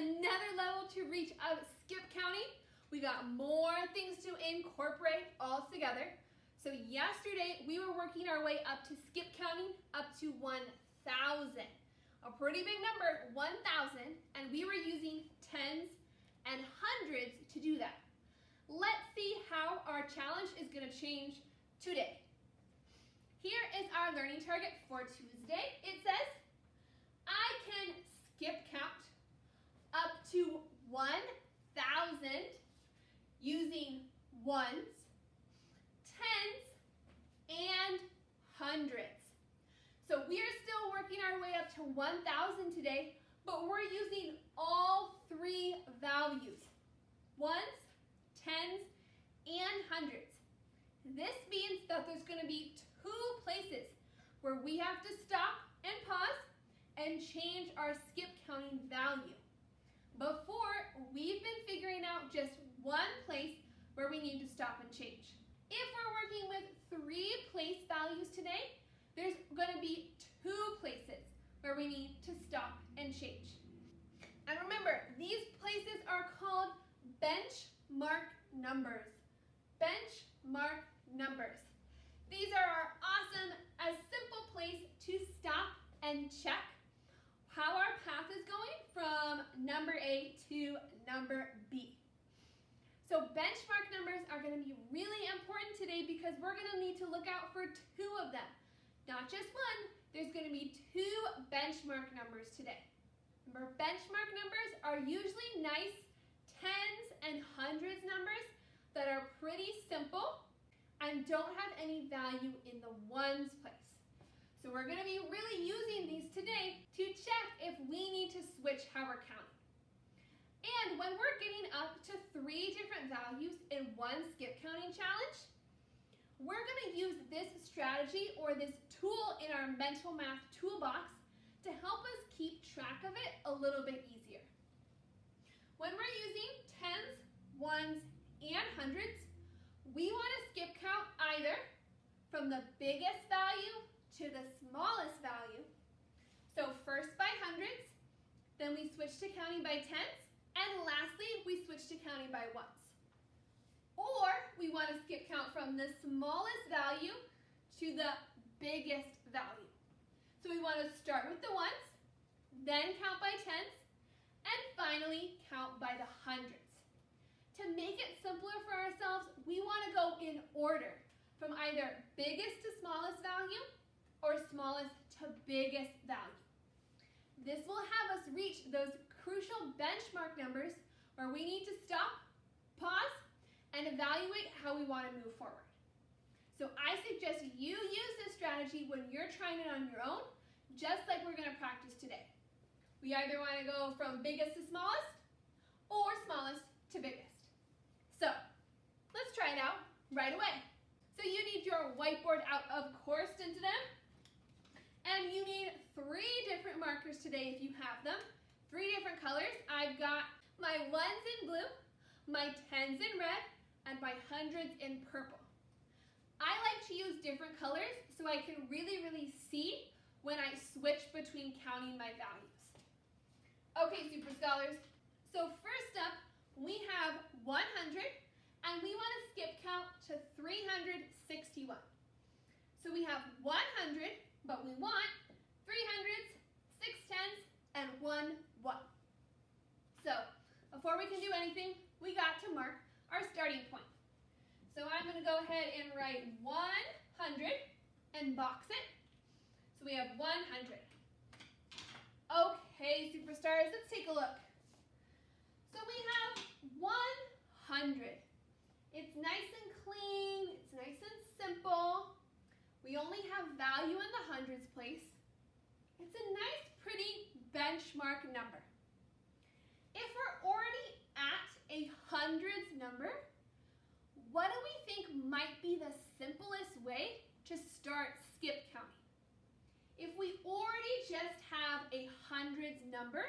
another level to reach of skip counting. We got more things to incorporate all together. So yesterday we were working our way up to skip counting up to 1,000. A pretty big number, 1,000, and we were using tens and hundreds to do that. Let's see how our challenge is going to change today. Here is our learning target for Tuesday. It says, I can skip count up to 1,000 using ones, tens, and hundreds. So we are still working our way up to 1,000 today, but we're using all three values, ones, tens, and hundreds. This means that there's going to be two places where we have to stop and pause and change our skip counting value. Before, we've been figuring out just one place where we need to stop and change. If we're working with three place values today, there's going to be two places where we need to stop and change. And remember, these places are called benchmark numbers. Benchmark numbers. These are our awesome, a simple place to stop and check how our path is going from number A to number B. So benchmark numbers are going to be really important today because we're going to need to look out for two of them. Not just one, there's going to be two benchmark numbers today. Remember, benchmark numbers are usually nice tens and hundreds numbers that are pretty simple and don't have any value in the ones place. So we're going to be really using these today to check if we need to switch how we're counting. And when we're getting up to three different values in one skip counting challenge, we're going to use this strategy or this tool in our mental math toolbox to help us keep track of it a little bit easier. When we're using tens, ones, and hundreds, we want to skip count either from the biggest value to the smallest value. So first by hundreds, then we switch to counting by tens, and lastly, we switch to counting by ones. Or we want to skip count from the smallest value to the biggest value. So we want to start with the ones, then count by tens, and finally count by the hundreds. To make it simpler for ourselves, we want to go in order from either biggest to smallest value or smallest to biggest value. This will have us reach those crucial benchmark numbers where we need to stop, pause, and evaluate how we want to move forward. So I suggest you use this strategy when you're trying it on your own, just like we're going to practice today. We either want to go from biggest to smallest or smallest to biggest. So let's try it out right away. So you need your whiteboard out, of course, into them. And you need three different markers today if you have them. Three different colors. I've got my ones in blue, my tens in red, and my hundreds in purple. I like to use different colors so I can really see when I switch between counting my values. Okay, Super Scholars. So first up, we have 100, and we want to skip count to 361. So we have 100, but we want 300s, 6 tens, and 1 1. So before we can do anything, we got to mark our starting point. So I'm going to go ahead and write 100 and box it. So we have 100. Okay, Superstars, let's take a look. So we have 100. It's nice and clean, it's nice and simple. We only have value in the hundreds place. It's a nice, pretty benchmark number. If we're already at a hundreds number, what do we think might be the simplest way to start skip counting? If we already just have a hundreds number,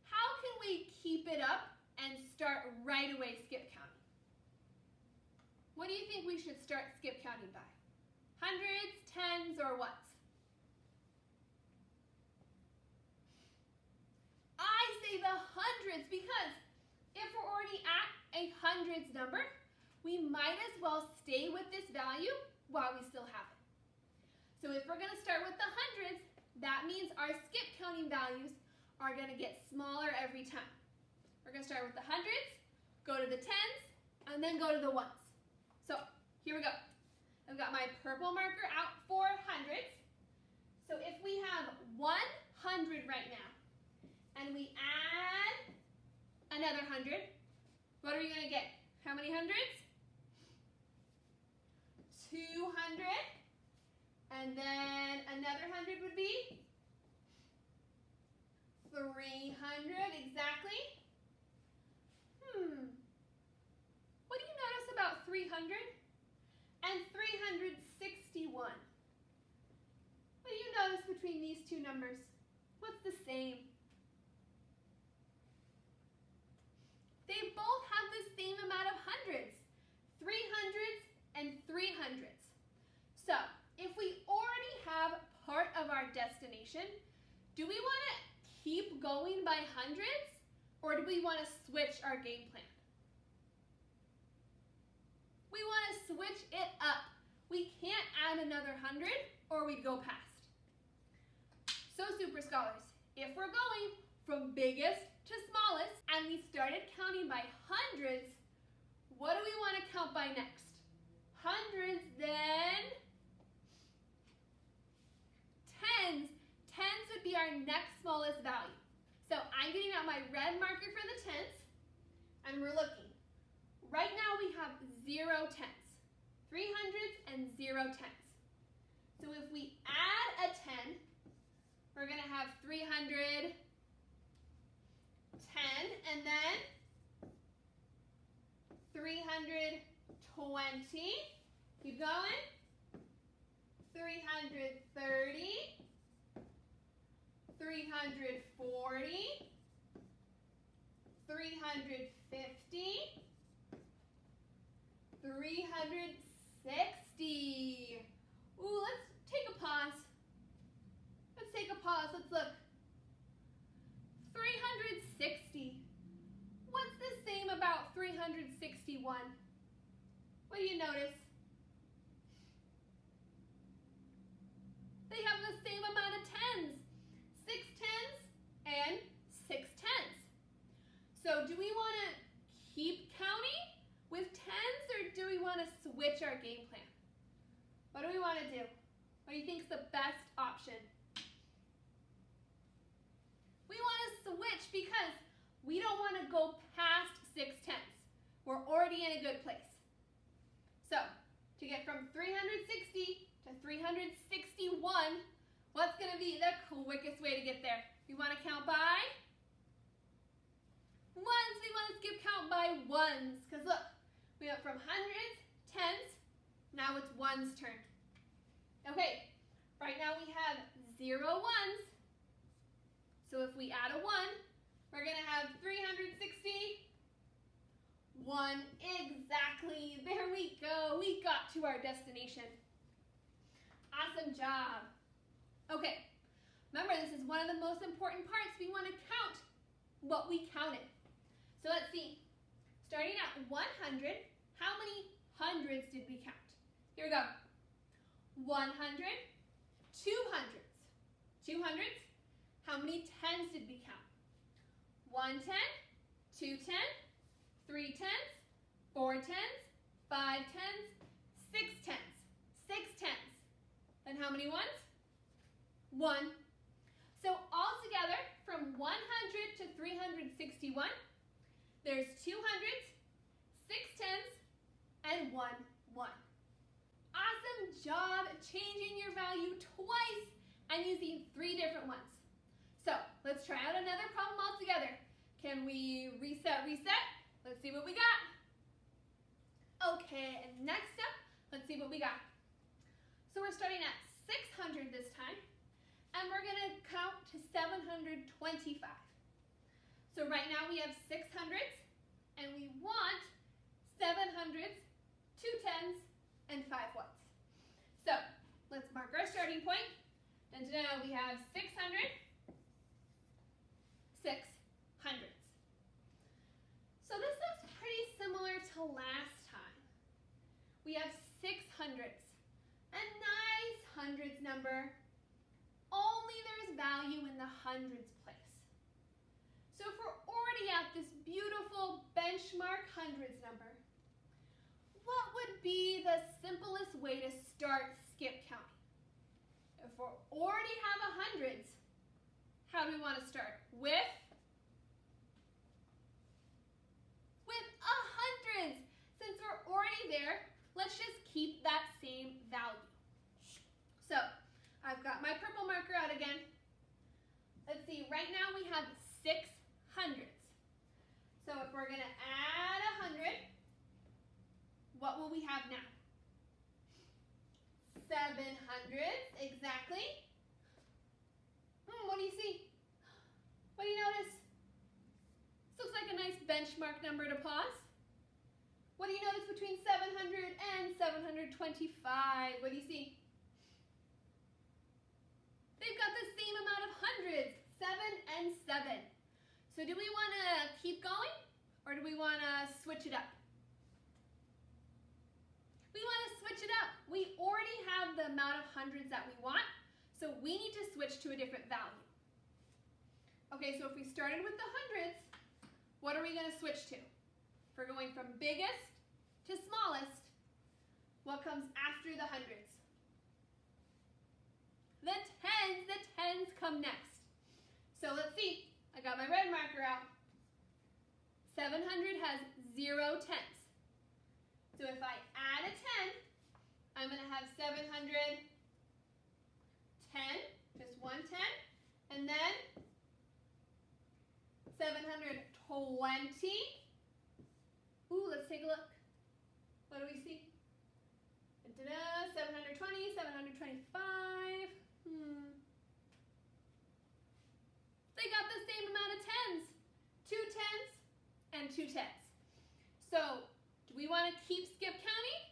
how can we keep it up and start right away skip counting? What do you think we should start skip counting by? Hundreds, tens, or ones? I say the hundreds hundreds because if we're already at a hundreds number, we might as well stay with this value while we still have it. So if we're going to start with the hundreds, that means our skip counting values are going to get smaller every time. We're going to start with the hundreds, go to the tens, and then go to the ones. So here we go. I've got my purple marker out for hundreds. So if we have 100 right now, and we add another 100, what are we going to get? How many hundreds? 200, and then another 100 would be 300, exactly. What do you notice about 300 and 361? What do you notice between these two numbers? What's the same? They both have the same amount of hundreds, 300s and 300s. So, if we already have part of our destination, do we want to keep going by hundreds, or do we want to switch our game plan? We want to switch it up. We can't add another 100 or we'd go past. So Super Scholars, if we're going from biggest to smallest and we started counting by hundreds, what do we want to count by next? Hundreds, then tens. Tens would be our next smallest value. So I'm getting out my red marker for the tens and we're looking. Right now we have 0 tens, 300s and 0 tens. So if we add a 10, we're going to have 310 and then 320. Keep going. 330, 340, 350, 360. Ooh, let's take a pause. Let's take a pause. Let's look. 360. What's the same about 361? What do you notice? They have the same amount of tens. 6 tens and 6 tens. So do we want to keep counting with tens or do we want to switch our game plan? What do we want to do? What do you think is the best option? We want to switch because we don't want to go past 6 tens. We're already in a good place. So, to get from 360 to 361, what's going to be the quickest way to get there? We want to count by ones. We want to skip count by ones. Because look, we went from hundreds, tens, now it's ones turn. Okay, right now we have 0 ones. So if we add a 1, we're going to have 360. 1, exactly. There we go. We got to our destination. Awesome job. Okay, remember this is one of the most important parts. We want to count what we counted. So let's see. Starting at 100, how many hundreds did we count? Here we go. 100, 200s. 200s, how many tens did we count? 1 10, 2 10, 3 tens, 4 tens, 5 tens, 6 tens. 6 tens. Then how many ones? 1. So altogether, from 100 to 361, there's 200s, 6 tens, and 1 1. Awesome job changing your value twice and using 3 different ones. So let's try out another problem all together. Can we reset? Let's see what we got. Okay, and next up, let's see what we got. So we're starting at 600 this time, and we're going to count to 725. So right now we have 600s, and we want 700s, 2 10s, and 5 ones. So let's mark our starting point. And now we have 600, 600s. number, only there's value in the hundreds place. So if we're already at this beautiful benchmark hundreds number, what would be the simplest way to start skip counting? If we already have a hundreds, how do we want to start? With a hundreds. Since we're already there, let's just keep that same value. So I've got my purple marker out again. Let's see, right now we have 6 hundreds. So if we're going to add 100, what will we have now? 7 hundredths, exactly. What do you see? What do you notice? This looks like a nice benchmark number to pause. What do you notice between 700 and 725? What do you see? They've got the same amount of hundreds, 7 and 7. So do we want to keep going or do we want to switch it up? We want to switch it up. We already have the amount of hundreds that we want, so we need to switch to a different value. Okay, so if we started with the hundreds, what are we going to switch to? If we're going from biggest to smallest, what comes after the hundreds? The tens come next. So let's see, I got my red marker out. 700 has 0 tens. So if I add a 10, I'm going to have 710, just one 10, and then 720. Ooh, let's take a look. What do we see? 720, 725. They got the same amount of tens. 2 tens and 2 tens. So, do we want to keep skip counting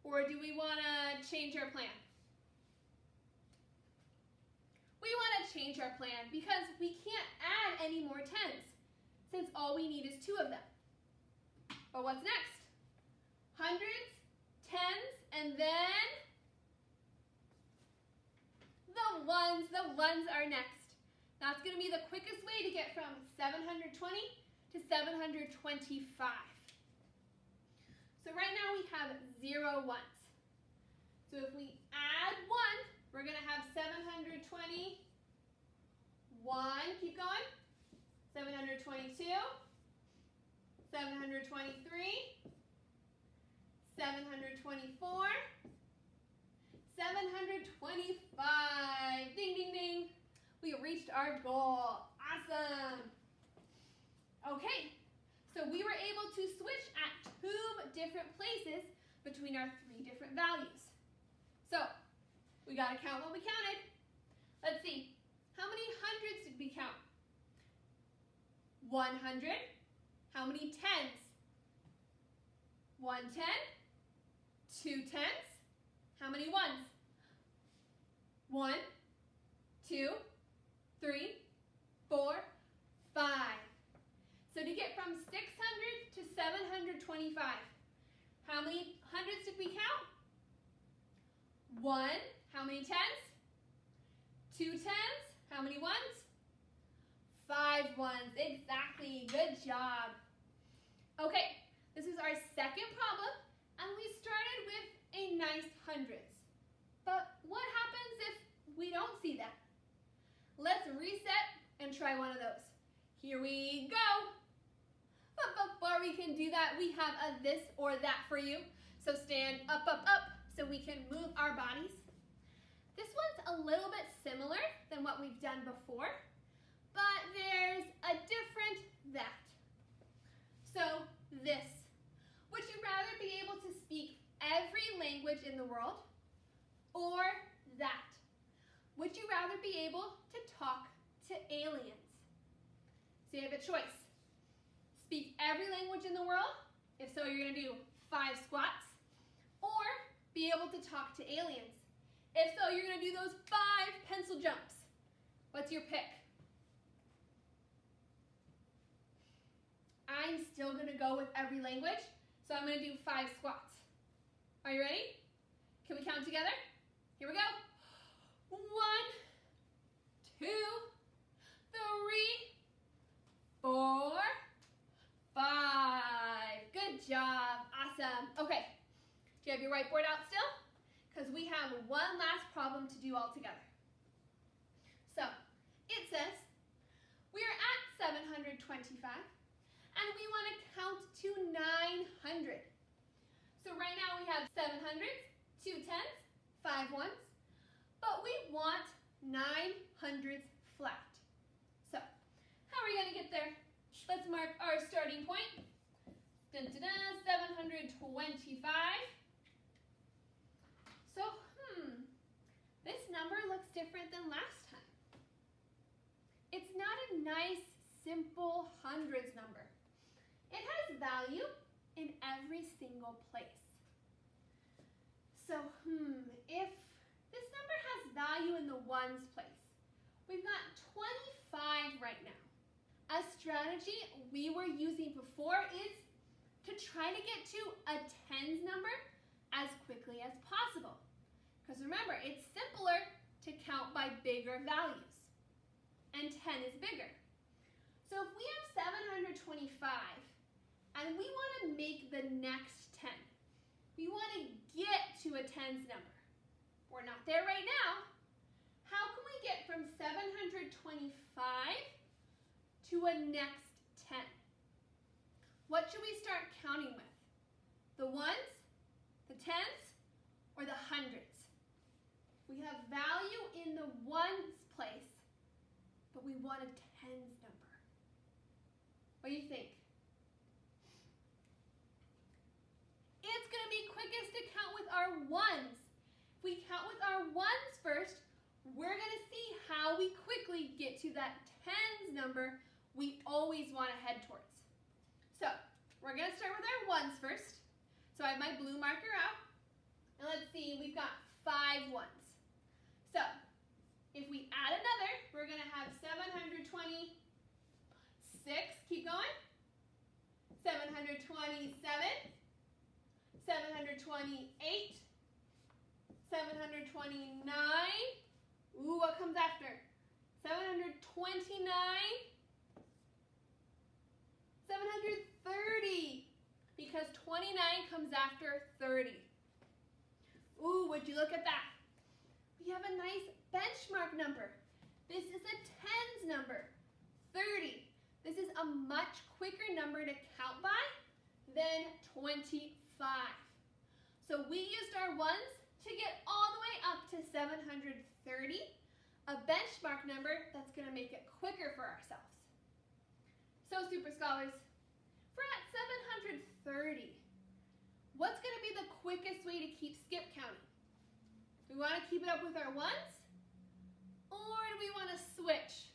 or do we want to change our plan? We want to change our plan because we can't add any more tens since all we need is 2 of them. But what's next? Hundreds, tens, and then the ones. The ones are next. That's going to be the quickest way to get from 720 to 725. So right now we have 0 ones. So if we add 1, we're going to have 721. Keep going. 722. 723. 724. 725. Ding, ding, ding. We reached our goal. Awesome. Okay, so we were able to switch at 2 different places between our 3 different values. So, we got to count what we counted. Let's see. How many hundreds did we count? 100. How many tens? 1 10. 2 tens. How many ones? 1, 2, 3, 4, 5. So to get from 600 to 725, how many hundreds did we count? 1. How many tens? 2 tens. How many ones? 5 ones. Exactly. Good job. Okay, this is our second problem, and we started with a nice hundreds. But what happens if we don't see that? Let's reset and try one of those. Here we go. But before we can do that, we have a this or that for you. So stand up, up, up, so we can move our bodies. This one's a little bit similar than what we've done before, but there's a different that. So this. Would you rather be able to speak every language in the world or that? Would you rather be able to talk to aliens? So you have a choice. Speak every language in the world. If so, you're going to do 5 squats. Or be able to talk to aliens. If so, you're going to do those 5 pencil jumps. What's your pick? I'm still going to go with every language. So I'm going to do 5 squats. Are you ready? Can we count together? Here we go. whiteboard out still? Because we have one last problem to do all together. So, it says, we are at 725, and we want to count to 900. So right now we have 7 hundreds, 2 tens, 5 ones, but we want 900s flat. So, how are we going to get there? Let's mark our starting point. Dun, dun, dun, 725. So, this number looks different than last time. It's not a nice, simple hundreds number. It has value in every single place. So, if this number has value in the ones place, we've got 25 right now. A strategy we were using before is to try to get to a tens number as quickly as possible. Because remember, it's simpler to count by bigger values, and 10 is bigger. So if we have 725, and we want to make the next 10, we want to get to a tens number. We're not there right now. How can we get from 725 to a next 10? What should we start counting with? The ones, the tens, or the hundreds? We have value in the ones place, but we want a tens number. What do you think? It's going to be quickest to count with our ones. If we count with our ones first, we're going to see how we quickly get to that tens number we always want to head towards. So, we're going to start with our ones first. So I have my blue marker out. And let's see, we've got 5 ones. So, if we add another, we're going to have 726. Keep going. 727. 728. 729. Ooh, what comes after? 729. 730. Because 29 comes after 30. Ooh, would you look at that? We have a nice benchmark number. This is a tens number, 30. This is a much quicker number to count by than 25. So we used our ones to get all the way up to 730, a benchmark number that's going to make it quicker for ourselves. So Super Scholars, if we're at 730, what's going to be the quickest way to keep skip counting? Do we want to keep it up with our ones? Or do we want to switch?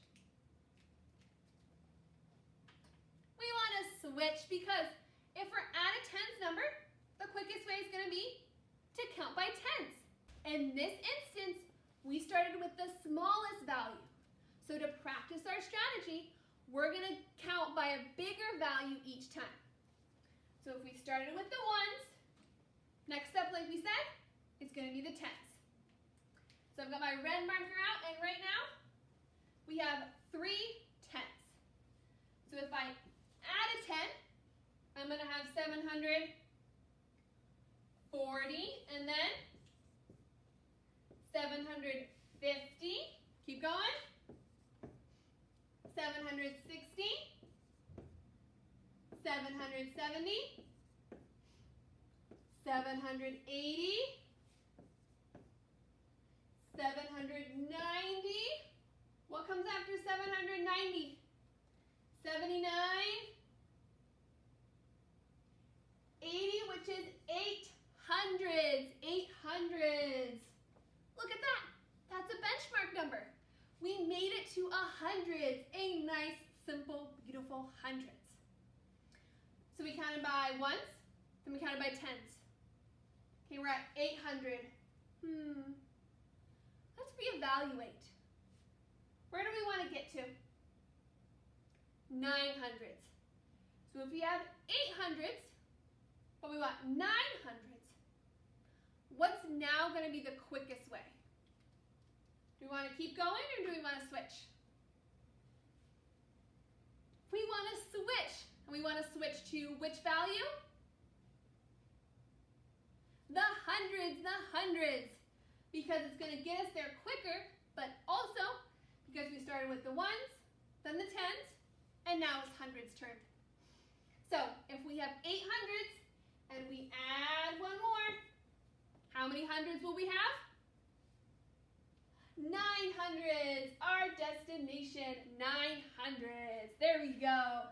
We want to switch because if we're at a tens number, the quickest way is going to be to count by tens. In this instance, we started with the smallest value. So to practice our strategy, we're going to count by a bigger value each time. So if we started with the ones, next up, like we said, is going to be the tens. So I've got my red marker out, and right now, we have 3 tens. So if I add a 10, I'm going to have 740, and then 750, keep going, 760, 770, 780, 790. What comes after 790? 79, 80, which is 800s. 800s. Look at that. That's a benchmark number. We made it to 100s. A nice, simple, beautiful hundreds. So we counted by ones, then we counted by tens. Okay, we're at 800. Let's reevaluate. Where do we want to get to? 900s. So if we have 800s, but we want 900s, what's now going to be the quickest way? Do we want to keep going or do we want to switch? We want to switch. And we want to switch to which value? the hundreds, because it's going to get us there quicker, but also because we started with the ones, then the tens, and now it's hundreds turn. So if we have 8 hundreds and we add one more, how many hundreds will we have? 900s, our destination, 900s. There we go.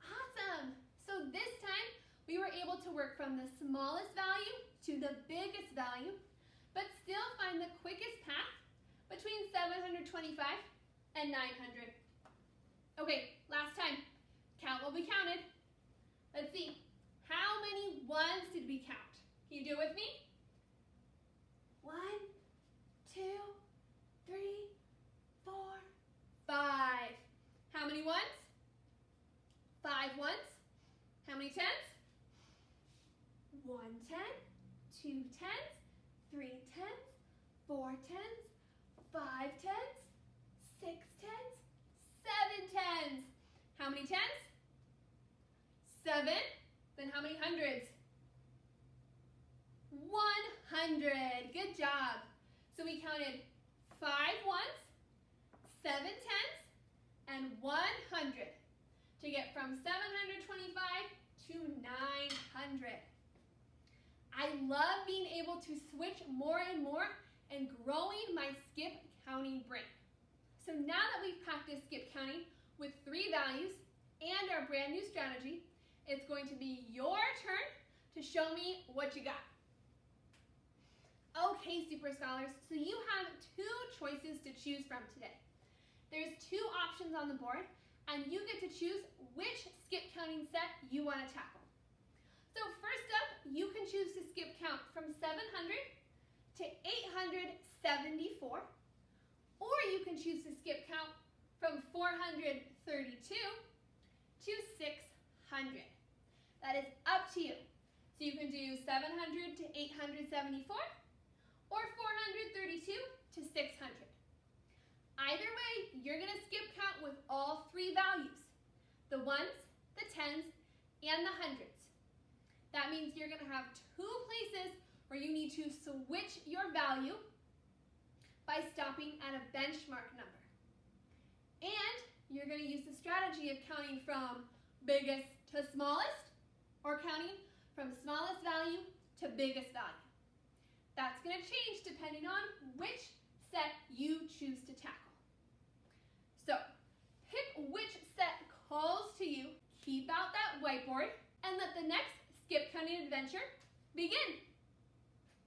Awesome. So this time we were able to work from the smallest value to the biggest value, but still find the quickest path between 725 and 900. Okay, last time. Count what we counted. Let's see. How many ones did we count? Can you do it with me? 1, 2, 3, 4, 5. How many ones? 5 ones. How many tens? 1 10, 2 tens, 3 tens, 4 tens, 5 tens, 6 tens, 7 tens. How many tens? 7. Then how many hundreds? 100. Good job. So we counted 5 ones, 7 tens, and 100 to get from 725 to 900. I love being able to switch more and more and growing my skip counting brain. So now that we've practiced skip counting with 3 values and our brand new strategy, it's going to be your turn to show me what you got. Okay, Super Scholars, so you have 2 choices to choose from today. There's 2 options on the board, and you get to choose which skip counting set you want to tackle. So first up, you can choose to skip count from 700 to 874, or you can choose to skip count from 432 to 600. That is up to you. So you can do 700 to 874, or 432 to 600. Either way, you're going to skip count with all 3 values, the ones, the tens, and the hundreds. That means you're going to have 2 places where you need to switch your value by stopping at a benchmark number. And you're going to use the strategy of counting from biggest to smallest, or counting from smallest value to biggest value. That's going to change depending on which set you choose to tackle. So, pick which set calls to you, keep out that whiteboard, and let the next skip counting adventure begin.